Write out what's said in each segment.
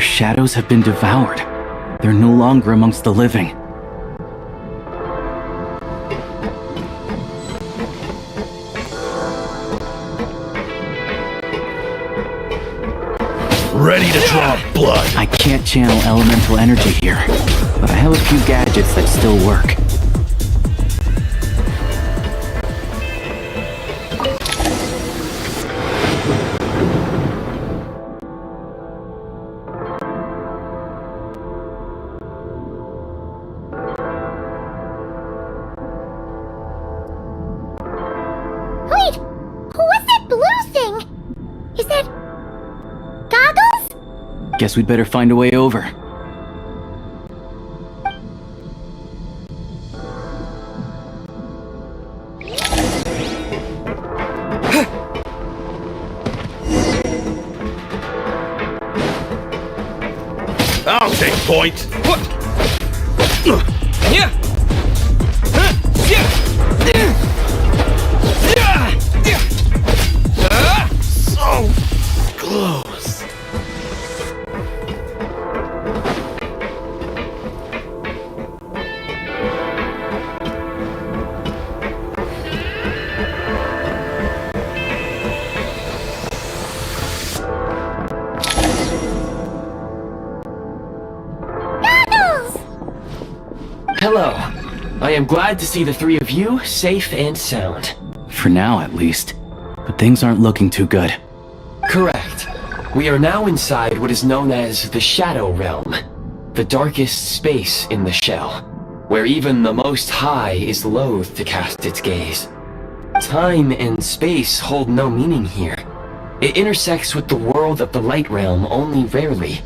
shadows have been devoured. They're no longer amongst the living. Ready to draw blood. I can't channel elemental energy here, but I have a few gadgets that still work. Wait! What's that blue thing? Is that... goggles? Guess we'd better find a way over. I'll take point. What? Yeah. So close. Goggles! Hello. I am glad to see the three of you safe and sound. For now, at least. But things aren't looking too good. Correct. We are now inside what is known as the Shadow Realm, the darkest space in the shell, where even the Most High is loath to cast its gaze. Time and space hold no meaning here. It intersects with the world of the Light Realm only rarely,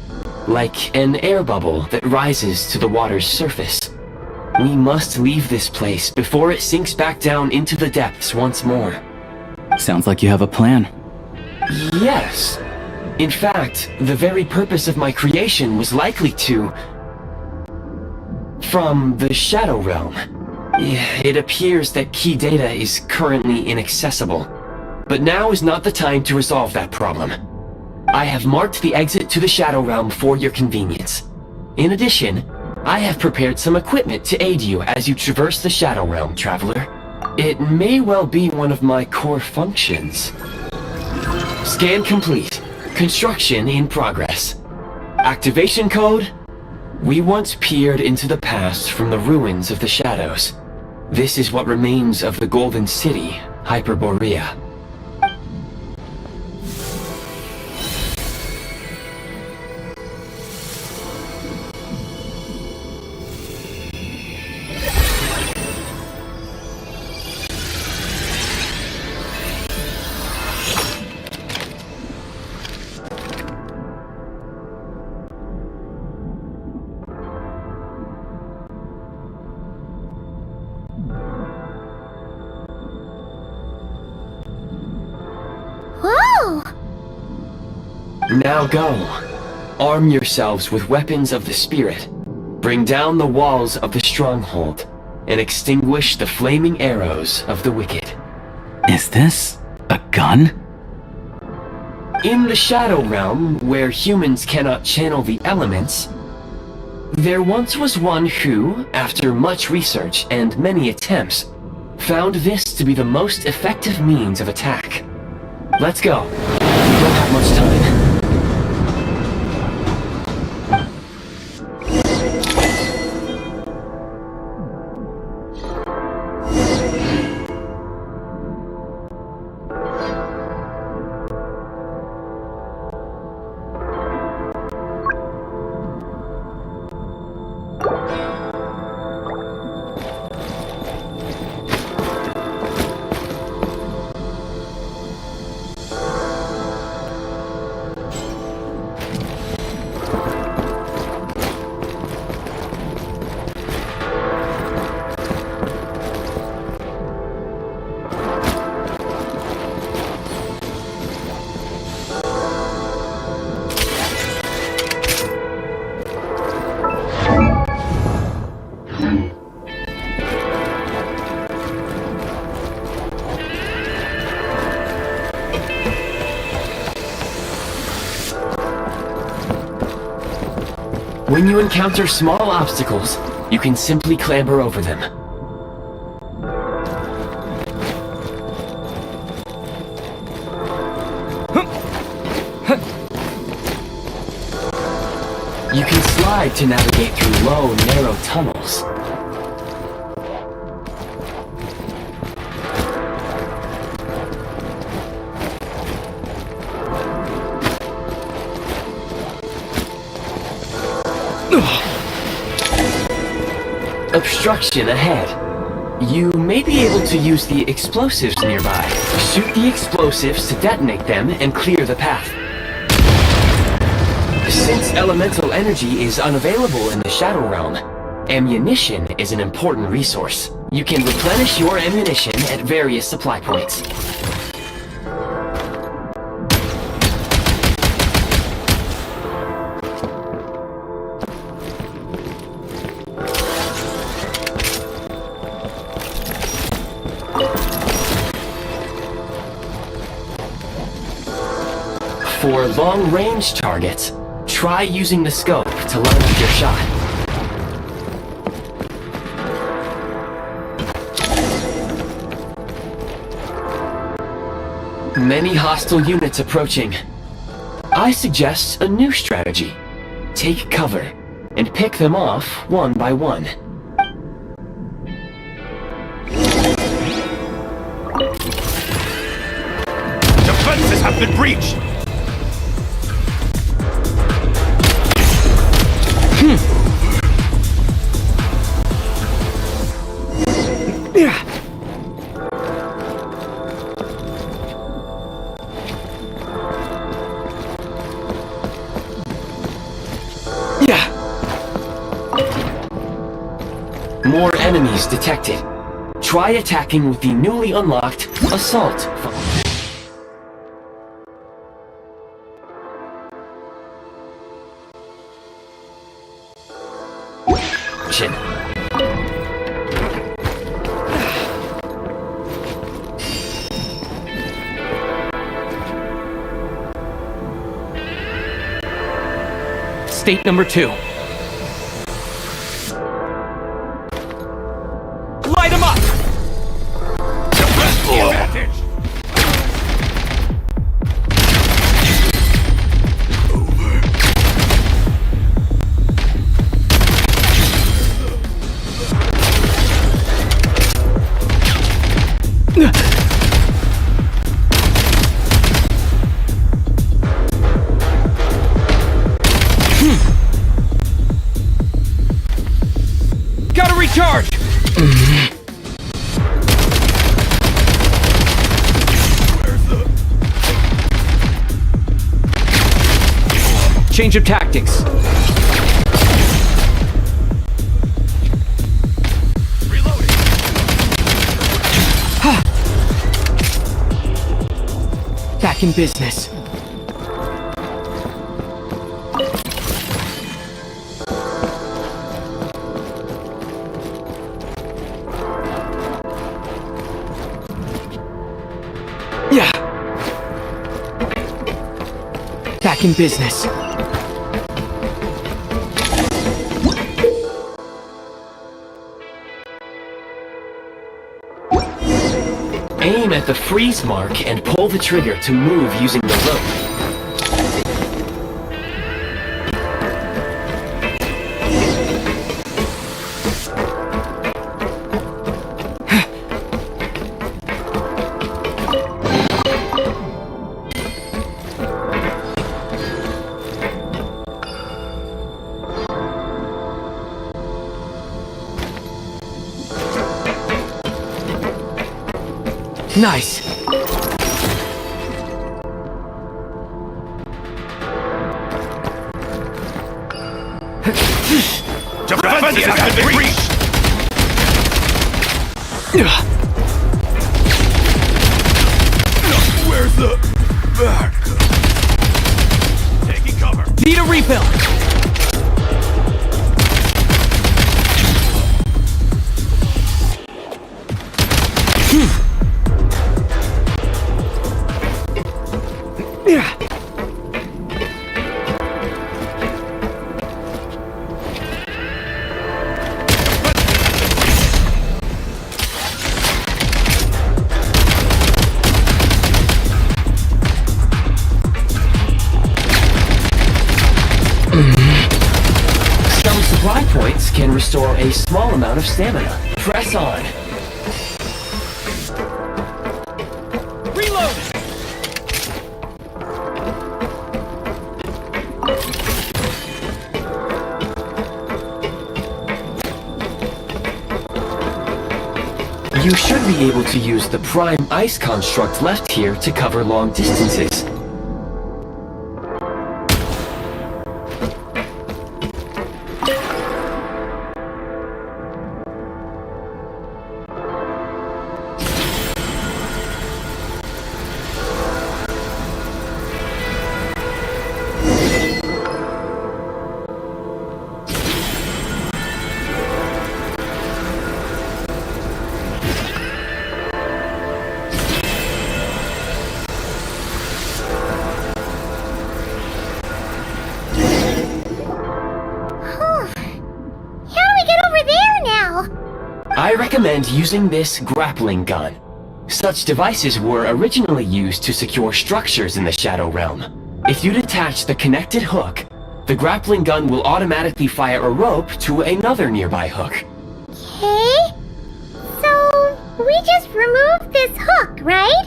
like an air bubble that rises to the water's surface. We must leave this place before it sinks back down into the depths once more. Sounds like you have a plan. Yes. In fact, the very purpose of my creation was likely to... from the Shadow Realm. It appears that key data is currently inaccessible, but now is not the time to resolve that problem. I have marked the exit to the Shadow Realm for your convenience. In addition, I have prepared some equipment to aid you as you traverse the Shadow Realm, Traveler. It may well be one of my core functions. Scan complete. Construction in progress. Activation code? We once peered into the past from the ruins of the shadows. This is what remains of the Golden City, Hyperborea. Whoa! Now go. Arm yourselves with weapons of the spirit. Bring down the walls of the stronghold and extinguish the flaming arrows of the wicked. Is this a gun? In the Shadow Realm, where humans cannot channel the elements, there once was one who, after much research and many attempts, found this to be the most effective means of attack. Let's go. We don't have much time. When you encounter small obstacles, you can simply clamber over them. You can slide to navigate through low, narrow tunnels. Obstruction ahead. You may be able to use the explosives nearby. Shoot the explosives to detonate them and clear the path. Since elemental energy is unavailable in the Shadow Realm, ammunition is an important resource. You can replenish your ammunition at various supply points. For long-range targets, try using the scope to line up your shot. Many hostile units approaching. I suggest a new strategy. Take cover and pick them off one by one. Defenses have been breached! More enemies detected. Try attacking with the newly unlocked Assault function. State number 2. Light him up! Advantage! Gotta recharge! Change of tactics. Reloading! Back in business. Yeah. Back in business. Aim at the freeze mark and pull the trigger to move using the rope. Nice. Defenses have been breached! Where's the back? Taking cover. Need a refill. supply points can restore a small amount of stamina. Press on. Reload! You should be able to use the prime ice construct left here to cover long distances. I recommend using this grappling gun. Such devices were originally used to secure structures in the Shadow Realm. If you detach the connected hook, the grappling gun will automatically fire a rope to another nearby hook. Okay. So, we just removed this hook, right?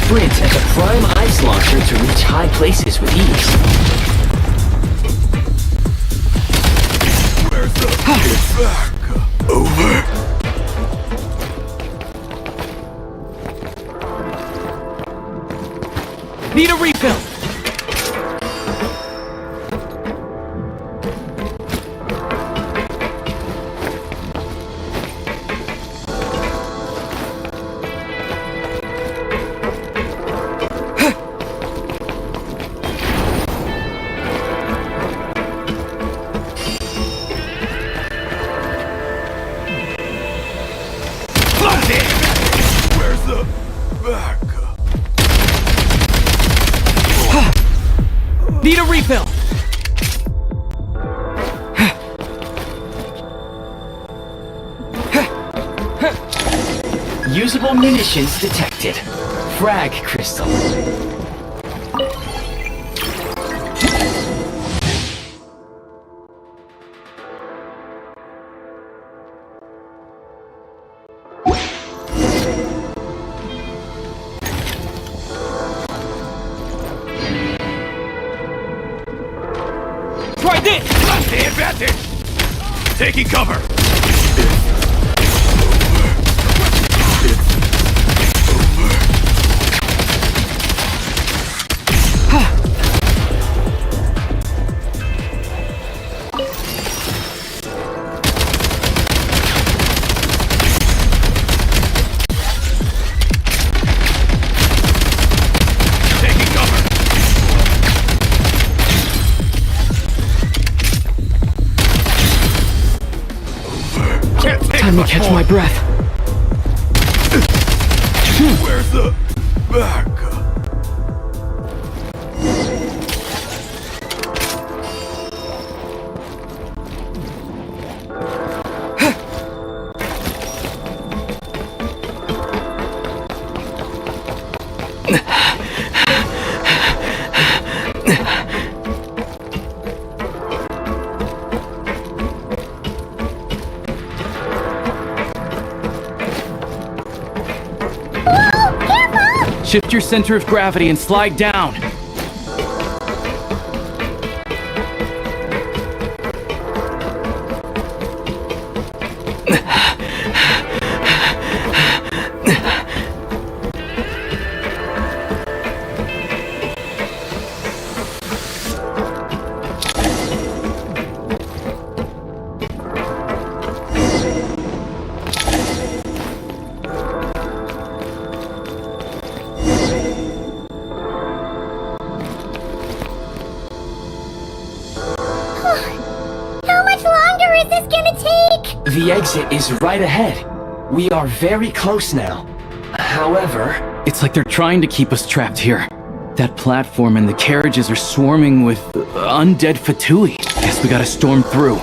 sprint at the prime ice launcher to reach high places with ease. Where's the back? Over. Need a refill! Where's the back? Need a refill! Usable munitions detected. Frag crystal. Try this! Got the advantage! Taking cover! Time to catch my breath. Where's the bakal? Shift your center of gravity and slide down. How much longer is this gonna take? The exit is right ahead. We are very close now. However, It's like they're trying to keep us trapped here. That platform and the carriages are swarming with undead fatui. Guess we gotta storm through.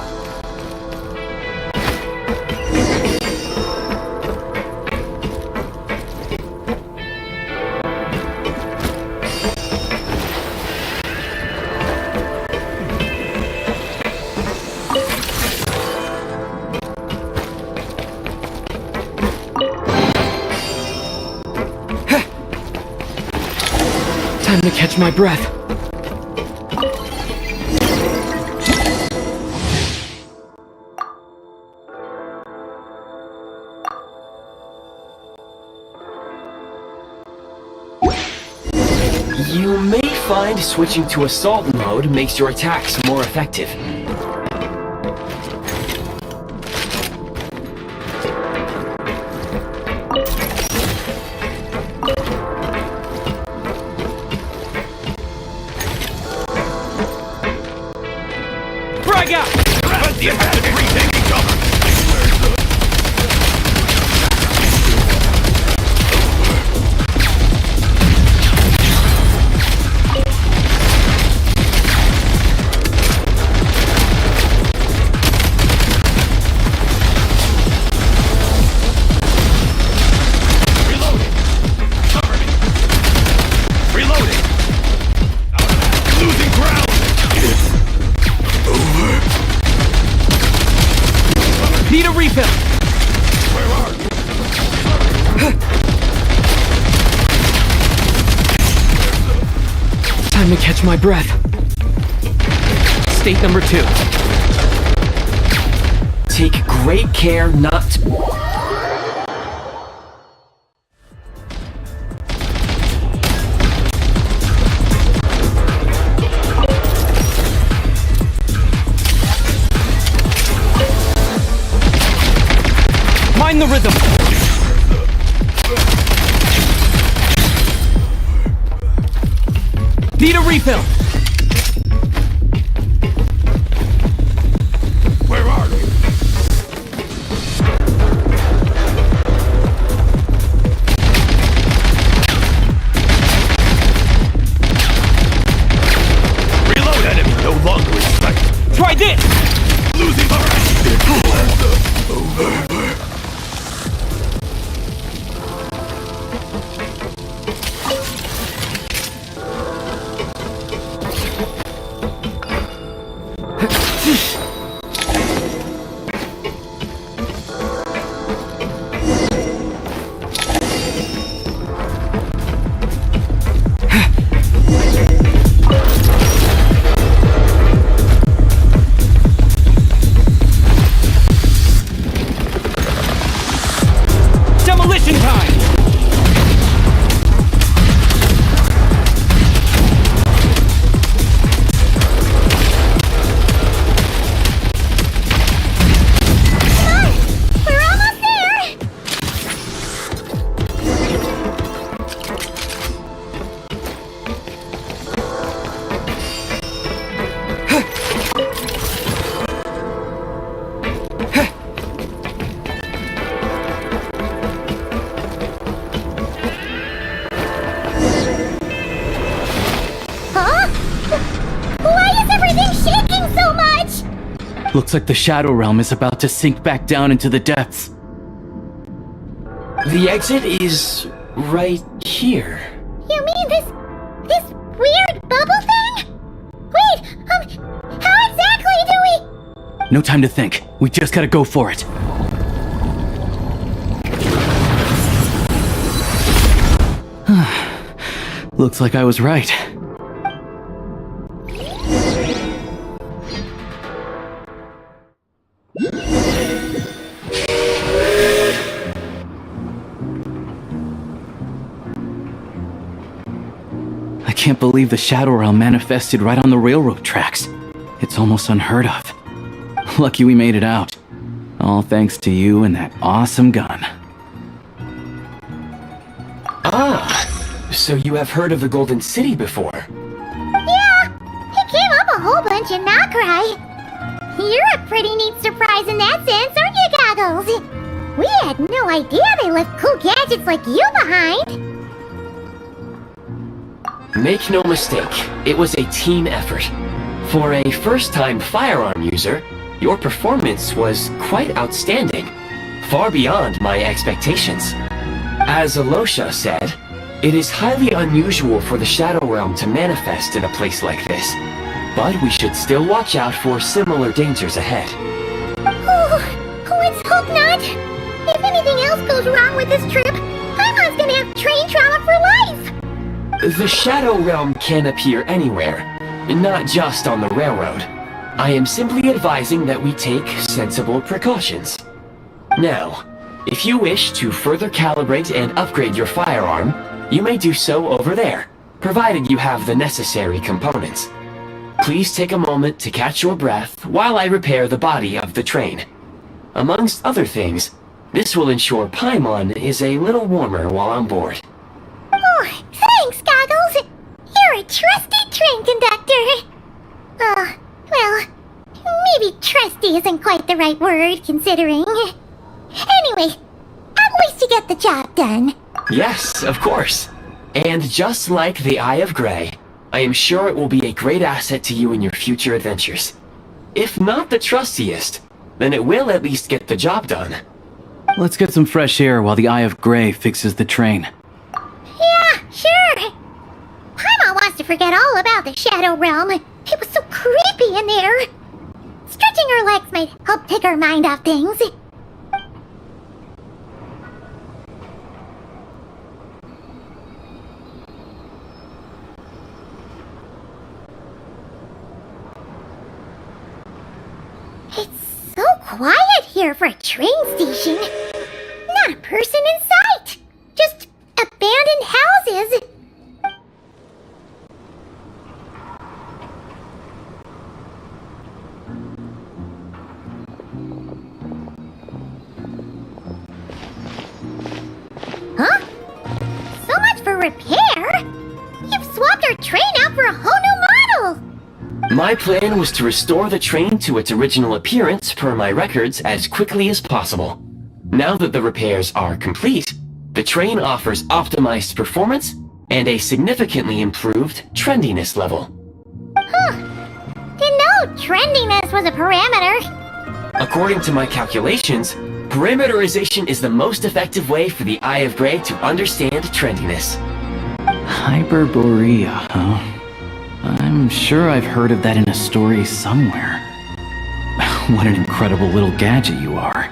Time to catch my breath. you may find switching to assault mode makes your attacks more effective. Frag out! Prevent the infantry taking cover! Reloading! Cover me! Reloading! Losing ground! Over. Need a refill! Where are you? Time to catch my breath. State number 2. Take great care not to... Mind the rhythm! Need a refill! Where are you? Reload, enemy no longer in sight. Try this! Losing ground. Over. Demolition time! We're almost there! Looks like the Shadow Realm is about to sink back down into the depths. The exit is right here. You mean this weird bubble thing? Wait, how exactly do we... No time to think. We just gotta go for it. Looks like I was right. I can't believe the Shadow Realm manifested right on the railroad tracks. It's almost unheard of. Lucky we made it out. All thanks to you and that awesome gun. Ah, so you have heard of the Golden City before? Yeah, it came up a whole bunch in Nokrai. You're a pretty neat surprise in that sense, aren't you, Goggles? We had no idea they left cool gadgets like you behind. Make no mistake, it was a team effort. For a first-time firearm user, your performance was quite outstanding, far beyond my expectations. As Alosha said, it is highly unusual for the Shadow Realm to manifest in a place like this, but we should still watch out for similar dangers ahead. Oh, let's hope not. If anything else goes wrong with this trip, Paimon's gonna have train trauma for life. The Shadow Realm can appear anywhere, not just on the railroad. I am simply advising that we take sensible precautions. Now, if you wish to further calibrate and upgrade your firearm, you may do so over there, provided you have the necessary components. Please take a moment to catch your breath while I repair the body of the train. Amongst other things, this will ensure Paimon is a little warmer while on board. Oh, thanks, Goggles. You're a trusty train conductor. Well, maybe trusty isn't quite the right word, considering. Anyway, at least you get the job done. Yes, of course. And just like the Eye of Grey, I am sure it will be a great asset to you in your future adventures. If not the trustiest, then it will at least get the job done. Let's get some fresh air while the Eye of Grey fixes the train. Yeah, sure. Paimon wants to forget all about the Shadow Realm. It was so creepy in there. Stretching her legs might help take her mind off things. It's so quiet here for a train station. Not a person in sight. Just abandoned houses. Huh? So much for repair? You've swapped our train out for a whole new model! My plan was to restore the train to its original appearance per my records as quickly as possible. Now that the repairs are complete, the train offers optimized performance and a significantly improved trendiness level. Huh. Didn't know trendiness was a parameter. According to my calculations, parameterization is the most effective way for the Eye of Grey to understand trendiness. Hyperborea, huh? I'm sure I've heard of that in a story somewhere. What an incredible little gadget you are.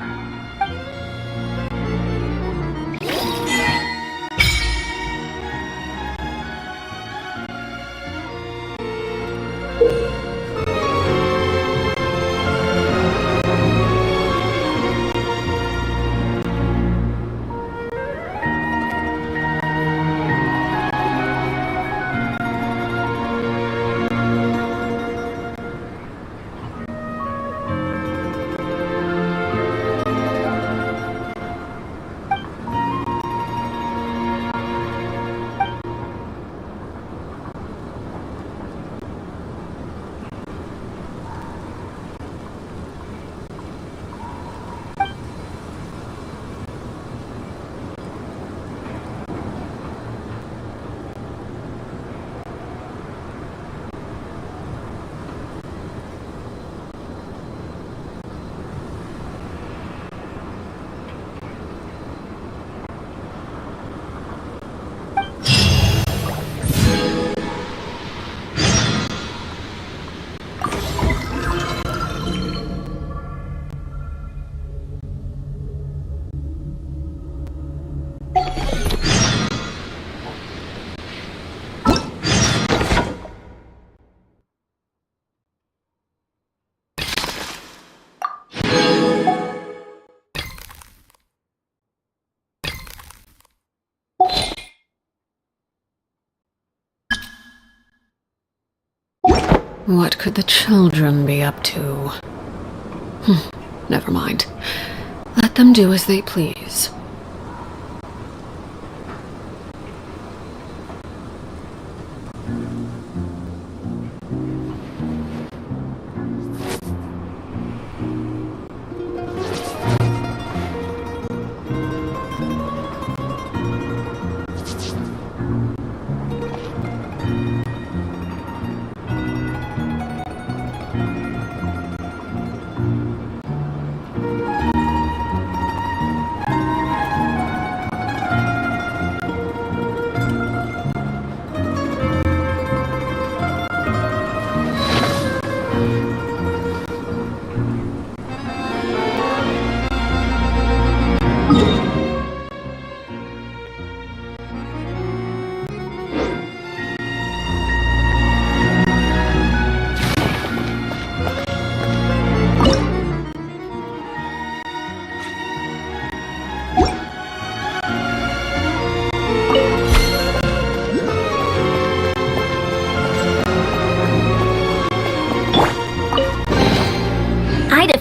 What could the children be up to? Never mind. Let them do as they please.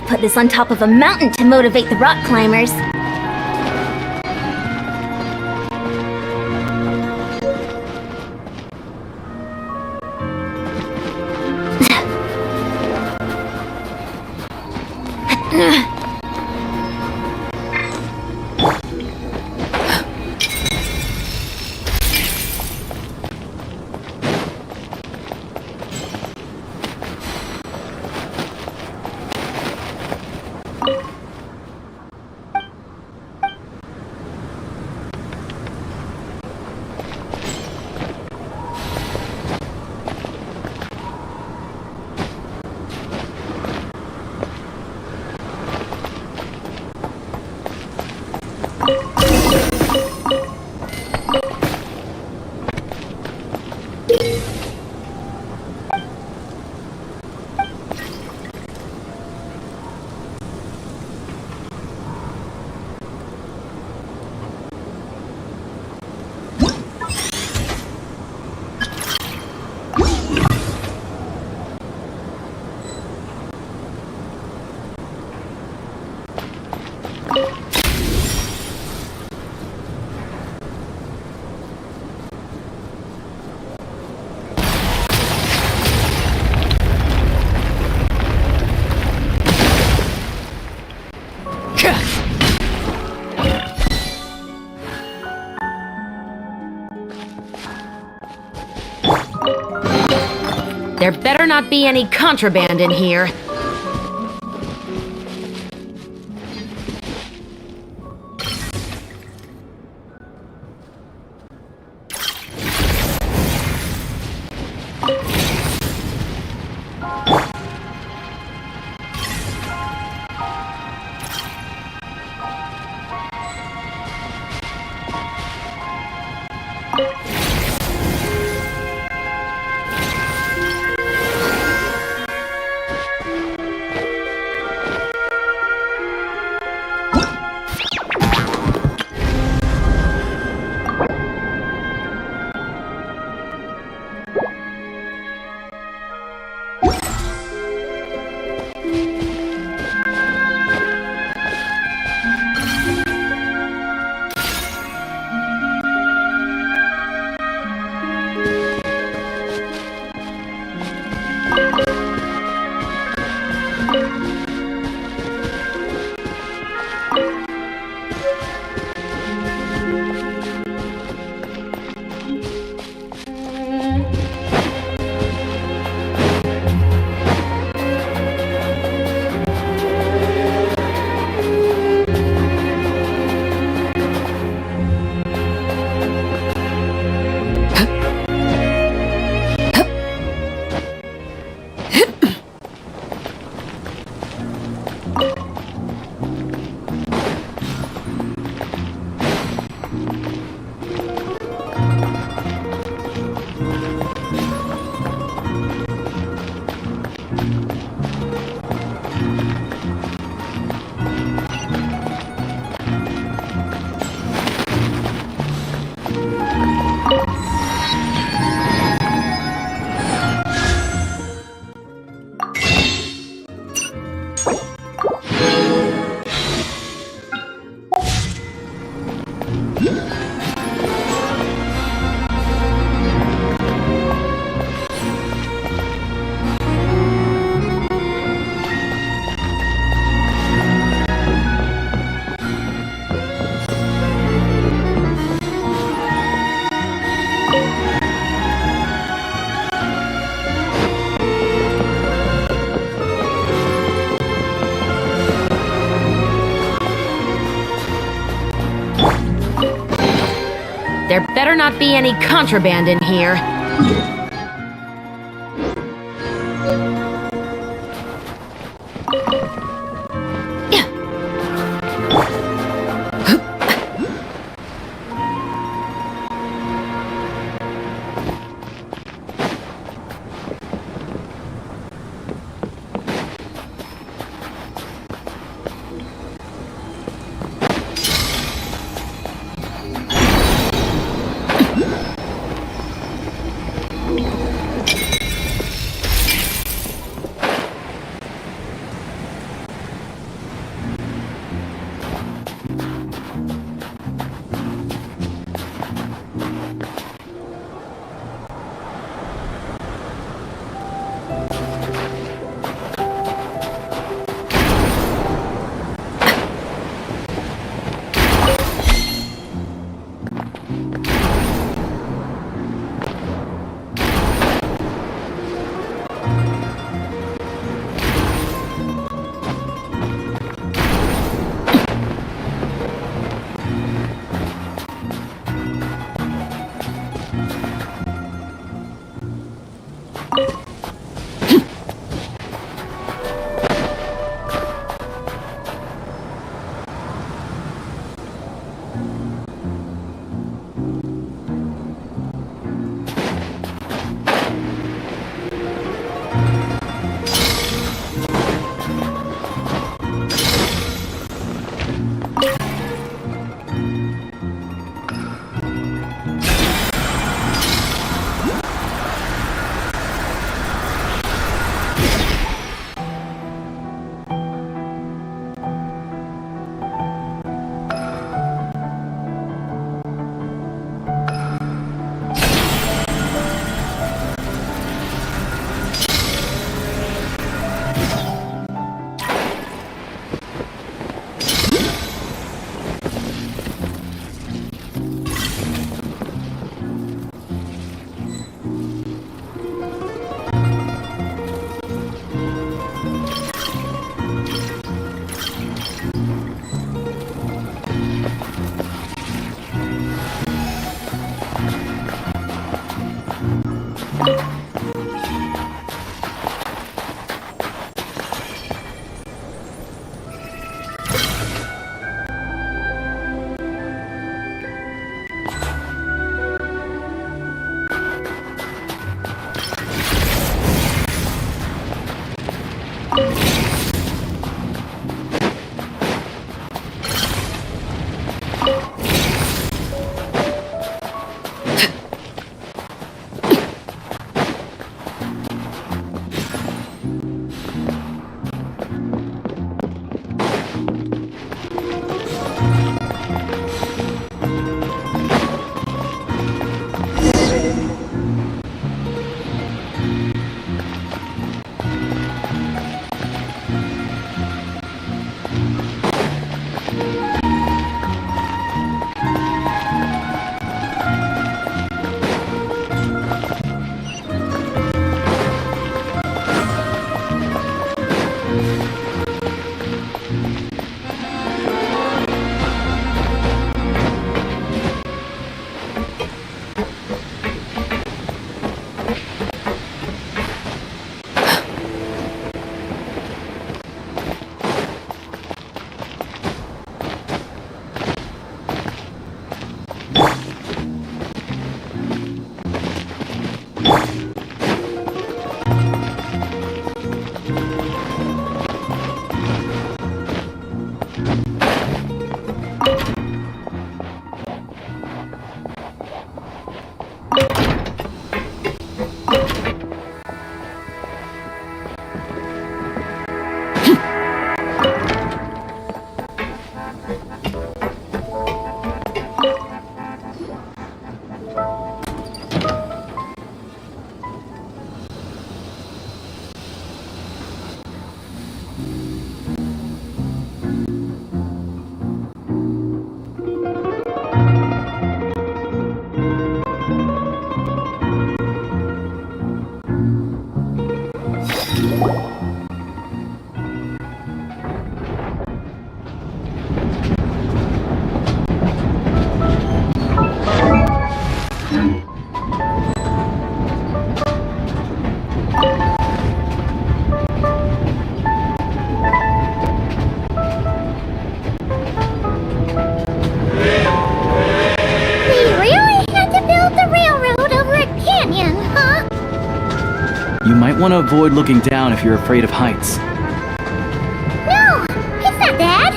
Put this on top of a mountain to motivate the rock climbers. There better not be any contraband in here. There better not be any contraband in here. want to avoid looking down if you're afraid of heights. No, it's not that.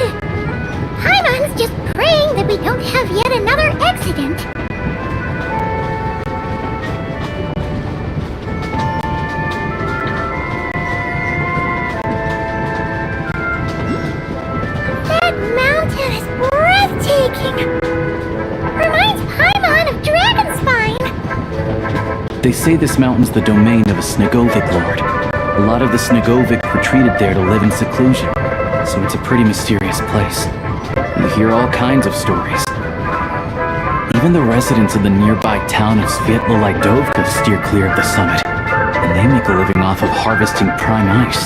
Paimon's just praying that we don't have yet another accident. That mountain is breathtaking. Reminds Paimon of Dragonspine. They say this mountain's the domain of a Snegovic lord. A lot of the Snegovic retreated there to live in seclusion, so it's a pretty mysterious place. You hear all kinds of stories. Even the residents of the nearby town of Svietlo-Lidovka steer clear of the summit, and they make a living off of harvesting prime ice.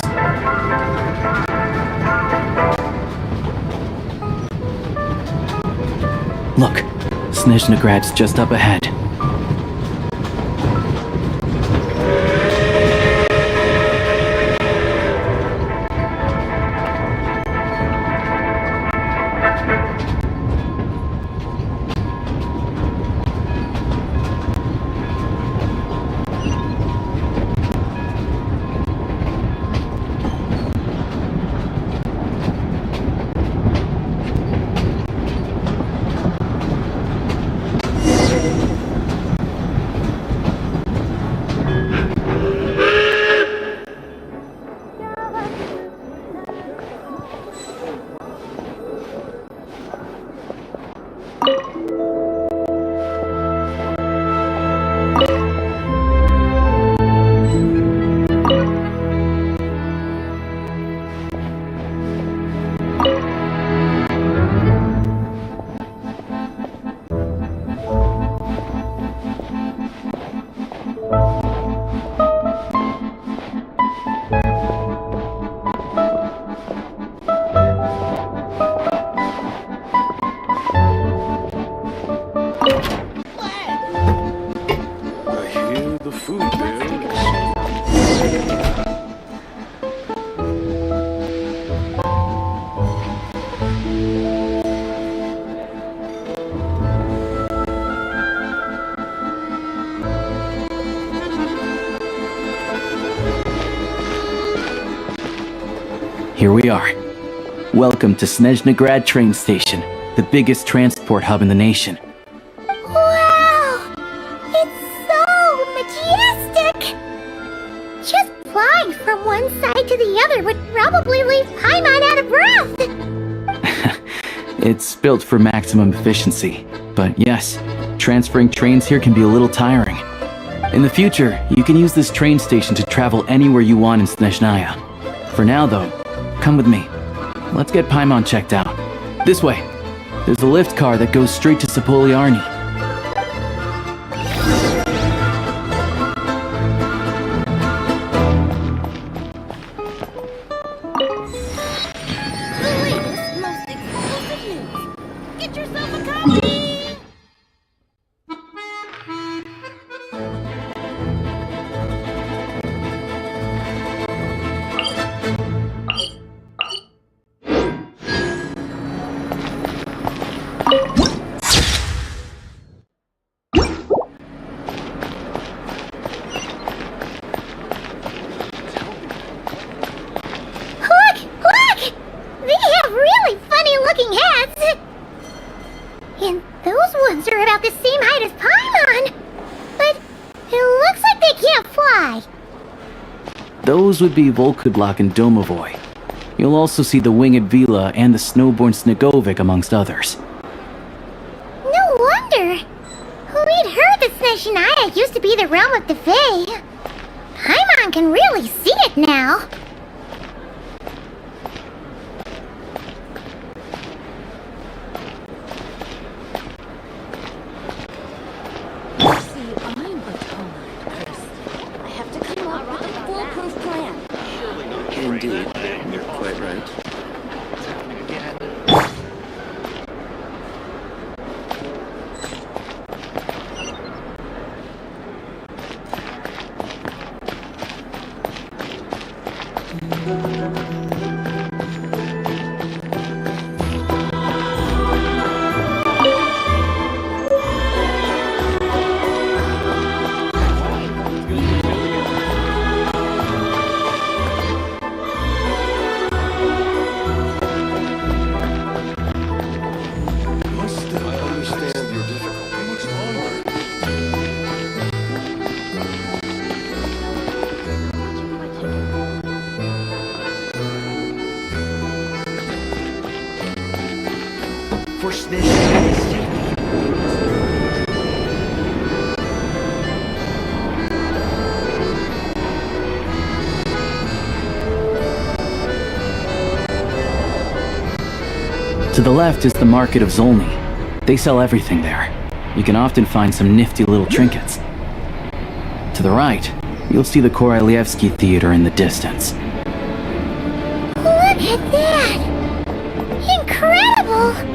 Look, Snezhnograd's just up ahead. Here we are. Welcome to Snezhnograd train station, the biggest transport hub in the nation. Wow! It's so majestic! Just flying from one side to the other would probably leave Paimon out of breath! It's built for maximum efficiency, but yes, transferring trains here can be a little tiring. In the future, you can use this train station to travel anywhere you want in Snezhnaya. For now, though, come with me. Let's get Paimon checked out. This way. There's a lift car that goes straight to Sapoliarny. The latest, most exclusive news. Get yourself a copy! And those ones are about the same height as Paimon! But it looks like they can't fly! Those would be Volkudlak and Domovoy. You'll also see the winged Vila and the snowborn Snegovic amongst others. No wonder! We'd heard that Snezhnaya used to be the realm of the Fae. Paimon can really see it now! Indeed, you're quite right. To the left is the Market of Zolny. They sell everything there. You can often find some nifty little trinkets. To the right, you'll see the Korolievsky Theater in the distance. Look at that! Incredible!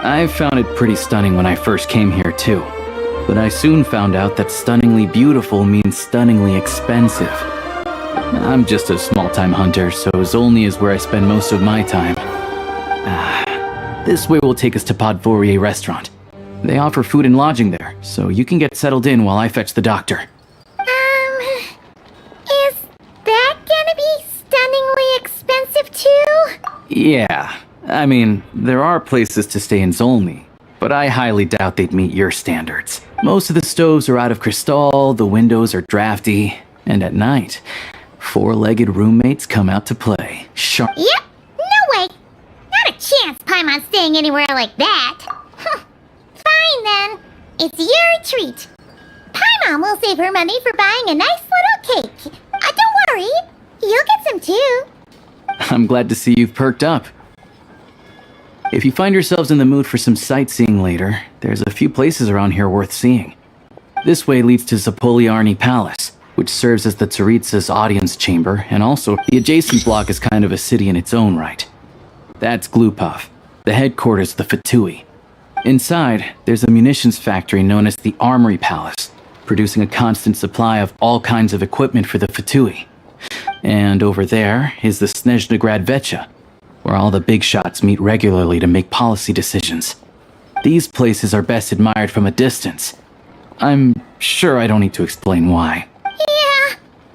I found it pretty stunning when I first came here too, but I soon found out that stunningly beautiful means stunningly expensive. I'm just a small-time hunter, so Zolny is where I spend most of my time. This way will take us to Podvorier restaurant. They offer food and lodging there, so you can get settled in while I fetch the doctor. Is that gonna be stunningly expensive too? Yeah. I mean, there are places to stay in Zolny, but I highly doubt they'd meet your standards. Most of the stoves are out of crystal, the windows are drafty, and at night, four-legged roommates come out to play. Yep, no way! Not a chance Paimon's staying anywhere like that! Fine then, it's your treat. Paimon will save her money for buying a nice little cake. Don't worry, you'll get some too. I'm glad to see you've perked up. If you find yourselves in the mood for some sightseeing later, there's a few places around here worth seeing. This way leads to Zapoliarny Palace, which serves as the Tsaritsa's audience chamber, and also the adjacent block is kind of a city in its own right. That's Glupov, the headquarters of the Fatui. Inside, there's a munitions factory known as the Armory Palace, producing a constant supply of all kinds of equipment for the Fatui. And over there is the Snezhnograd Vecha, where all the big shots meet regularly to make policy decisions. These places are best admired from a distance. I'm sure I don't need to explain why. Yeah,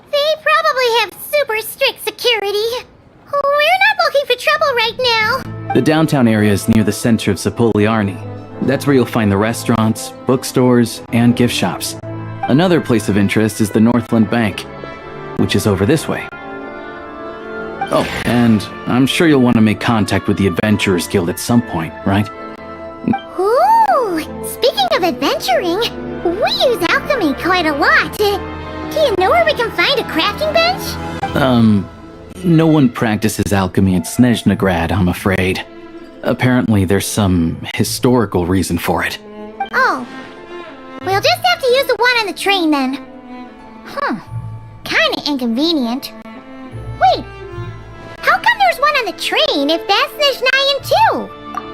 they probably have super strict security. We're not looking for trouble right now. The downtown area is near the center of Zapoliarny. That's where you'll find the restaurants, bookstores, and gift shops. Another place of interest is the Northland Bank, which is over this way. Oh, and I'm sure you'll want to make contact with the Adventurers Guild at some point, right? Ooh, speaking of adventuring, we use alchemy quite a lot. Do you know where we can find a crafting bench? No one practices alchemy in Snezhnograd, I'm afraid. Apparently there's some historical reason for it. Oh, we'll just have to use the one on the train then. Kinda inconvenient. Wait, how come there's one on the train if that's Nezhnayan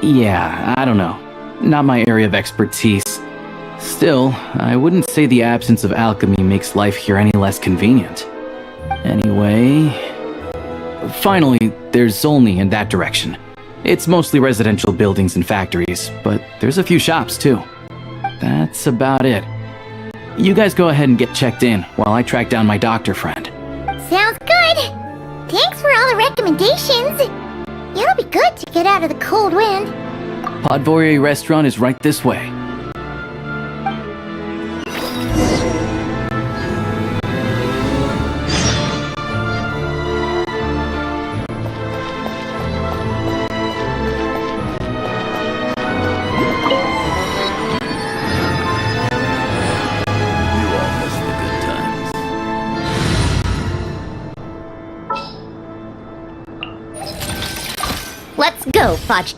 too? Yeah, I don't know. Not my area of expertise. Still, I wouldn't say the absence of alchemy makes life here any less convenient. Anyway... Finally, there's Zolny in that direction. It's mostly residential buildings and factories, but there's a few shops too. That's about it. You guys go ahead and get checked in while I track down my doctor friend. Sounds good. Thanks for all the recommendations. It'll be good to get out of the cold wind. Podvorier restaurant is right this way. Let's go, Fudge.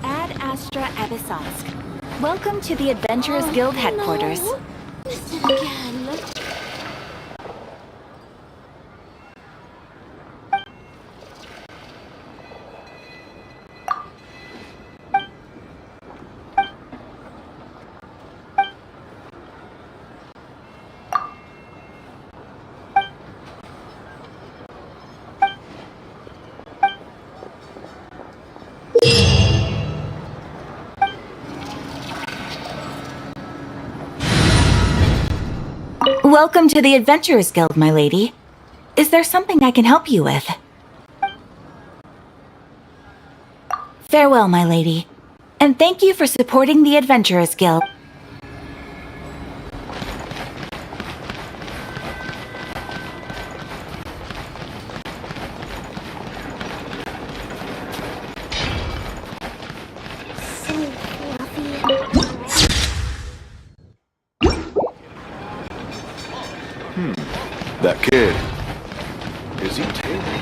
Ad Astra Abyssosque. Welcome to the Adventurers Guild headquarters. Welcome to the Adventurers Guild, my lady. Is there something I can help you with? Farewell, my lady. And thank you for supporting the Adventurers Guild. That kid. Is he tailing?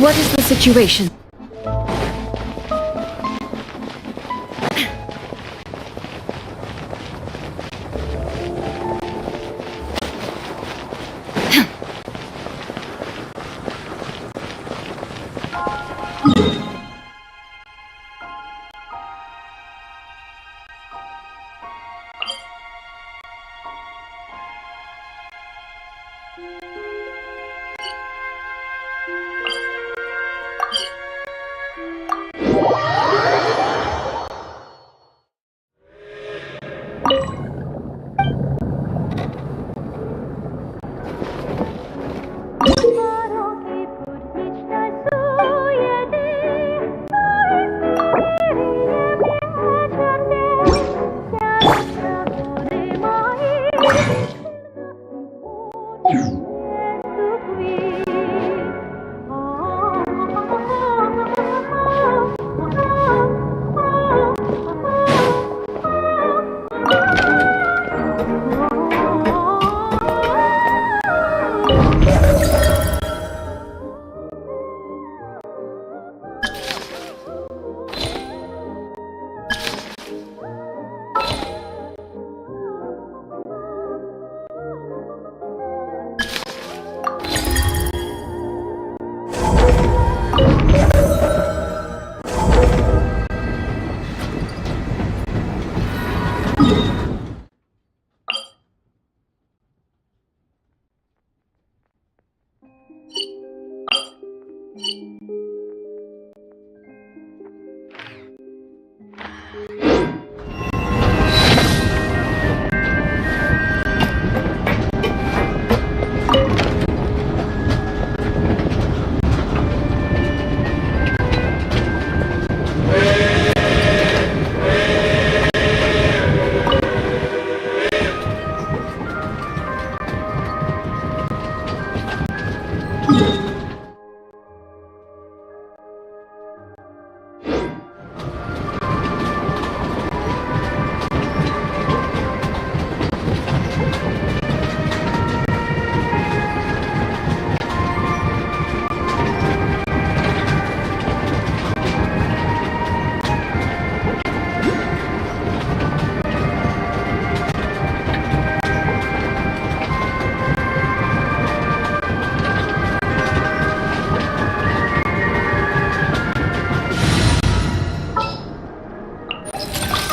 What is the situation?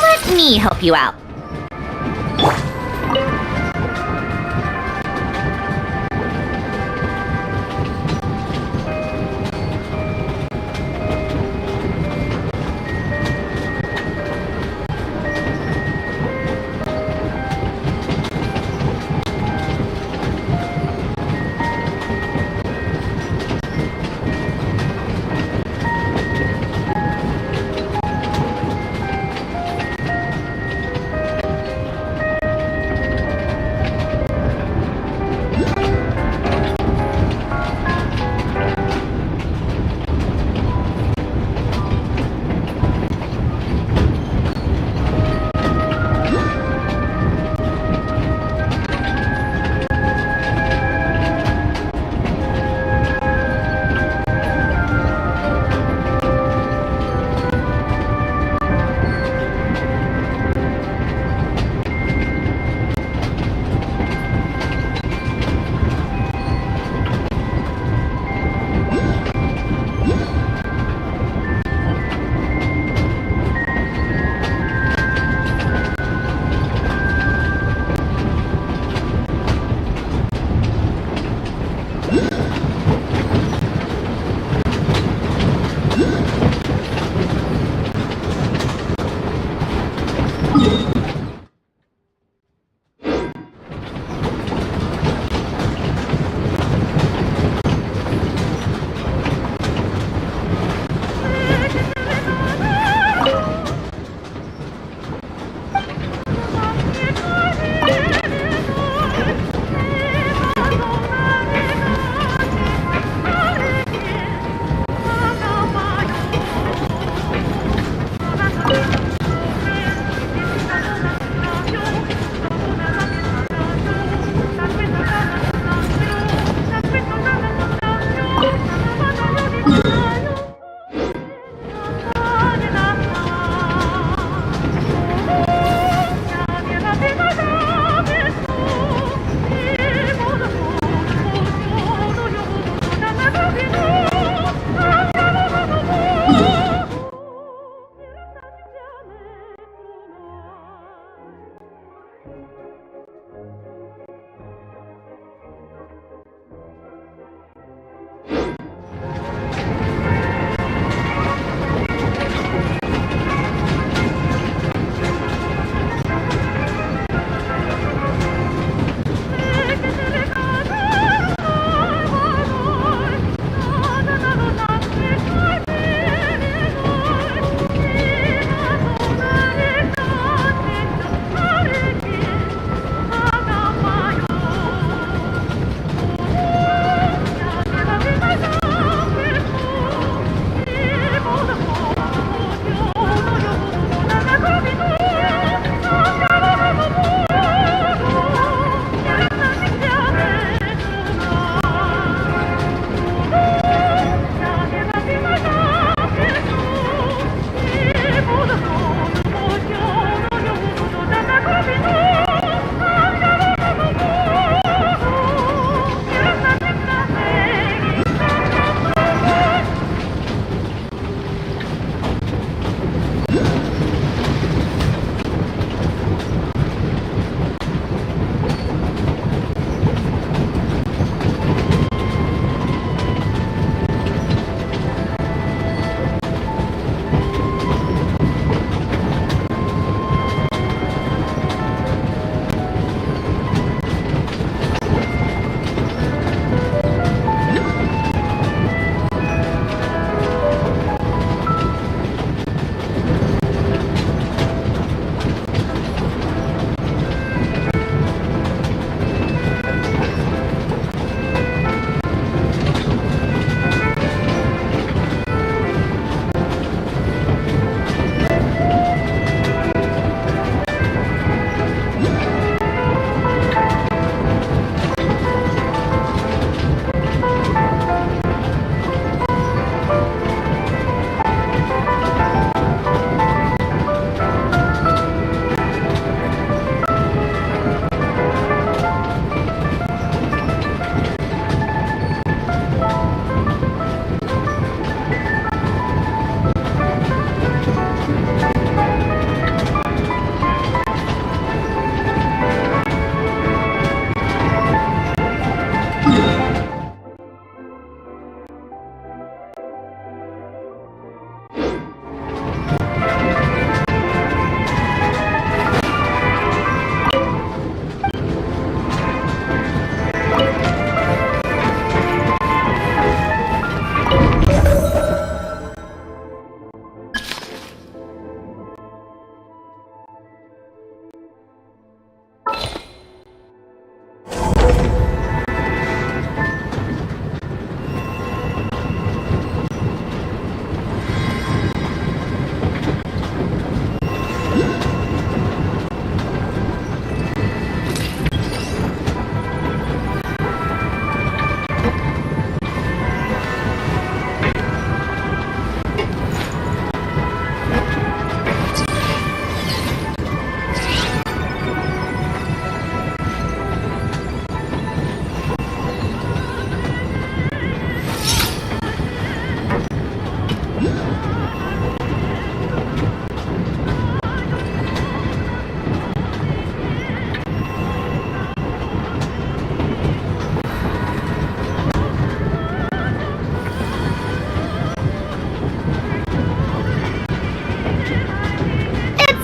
Let me help you out.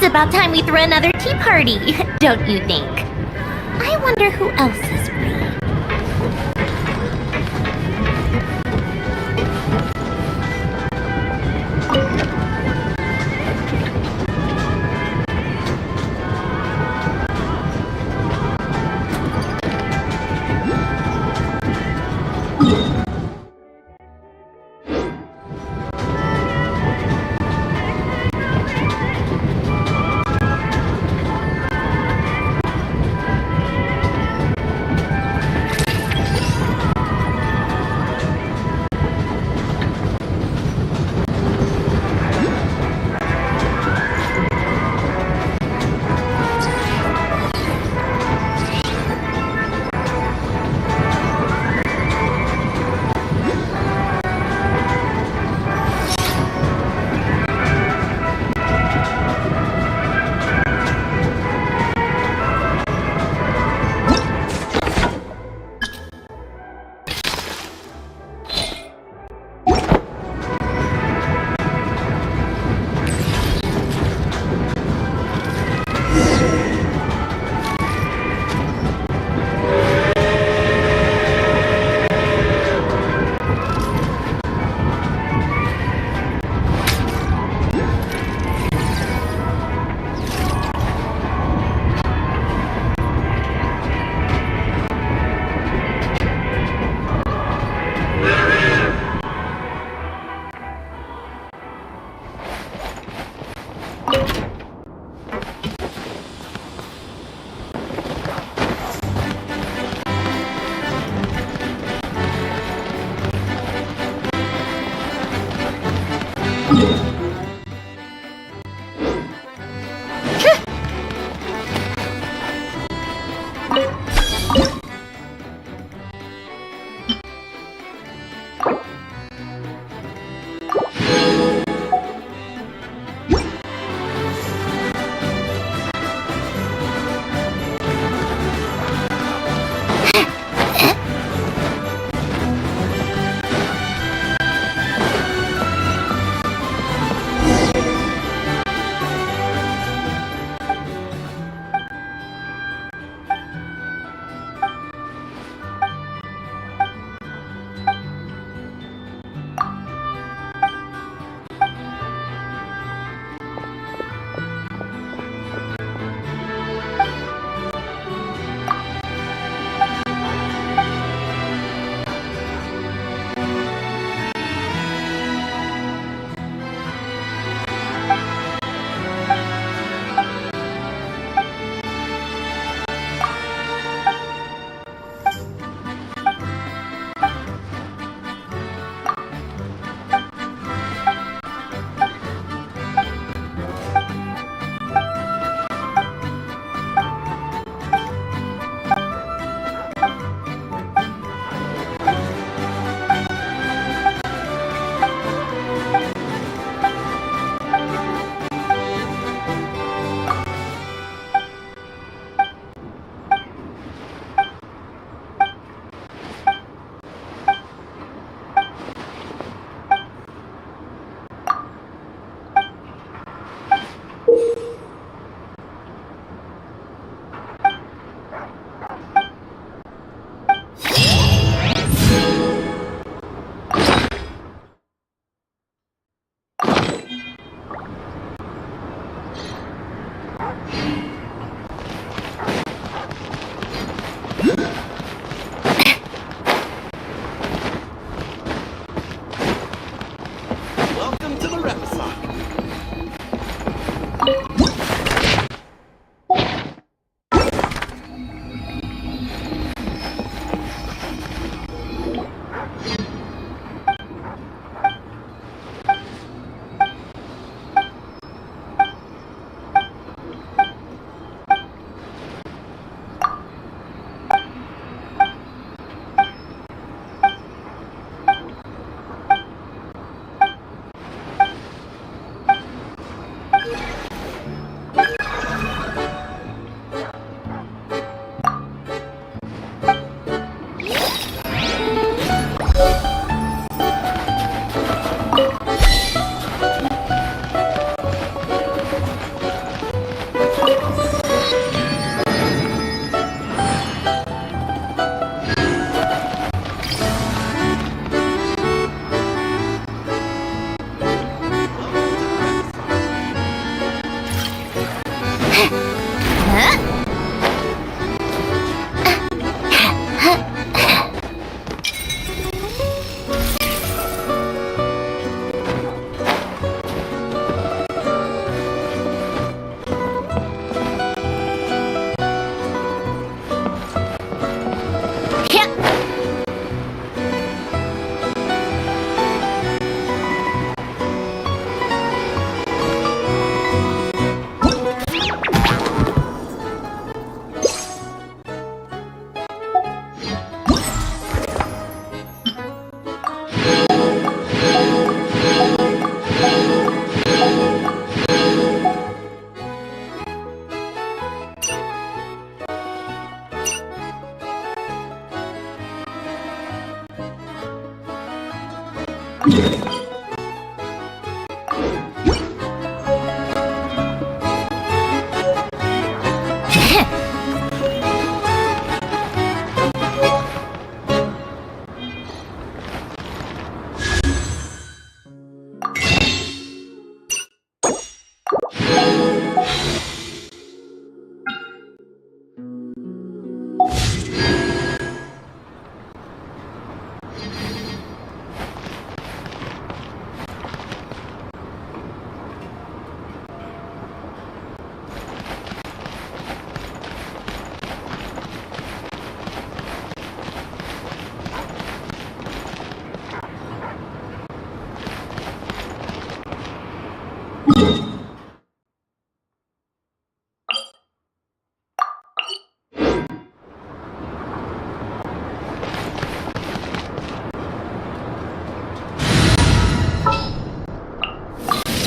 It's about time we throw another tea party, don't you think? I wonder who else is free.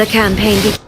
The campaign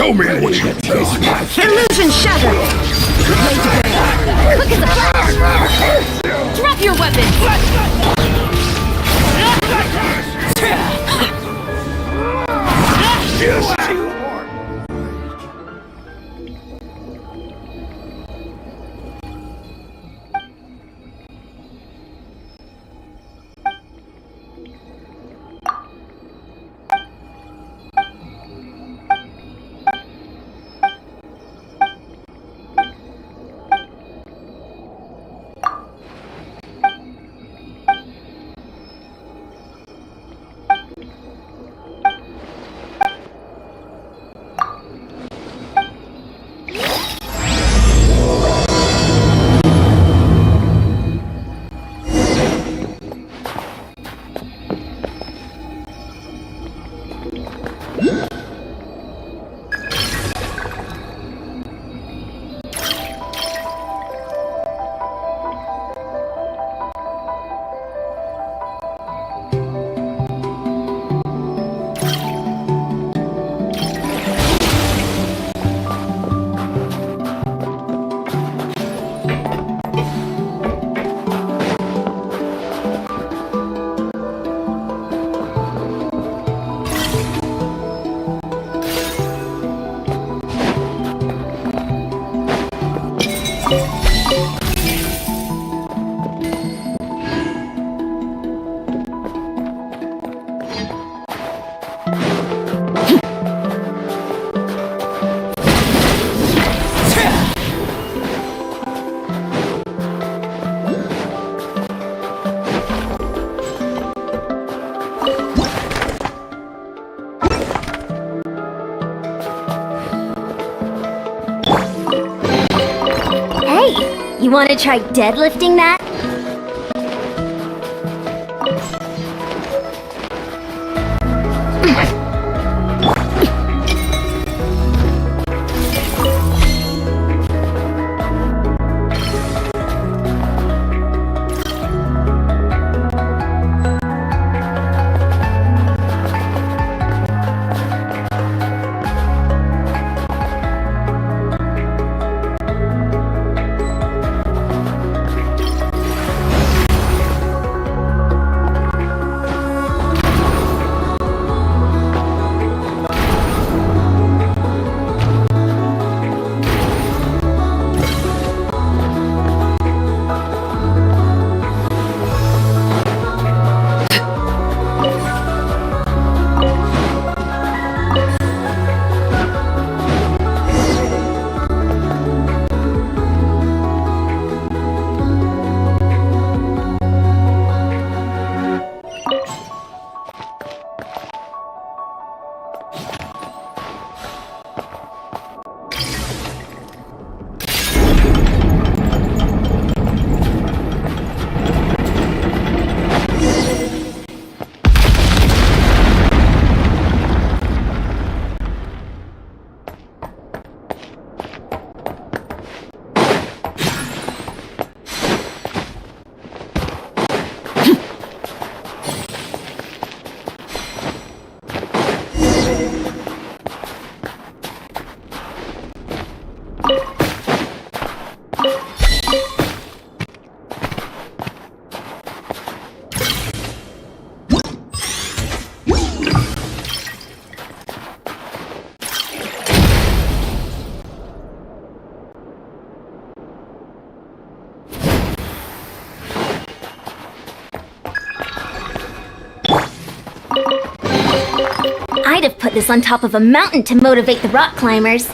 Show me what you got. Illusion shattered! Quick as a flash! Drop your weapon! You want to try deadlifting that? I'd have put this on top of a mountain to motivate the rock climbers.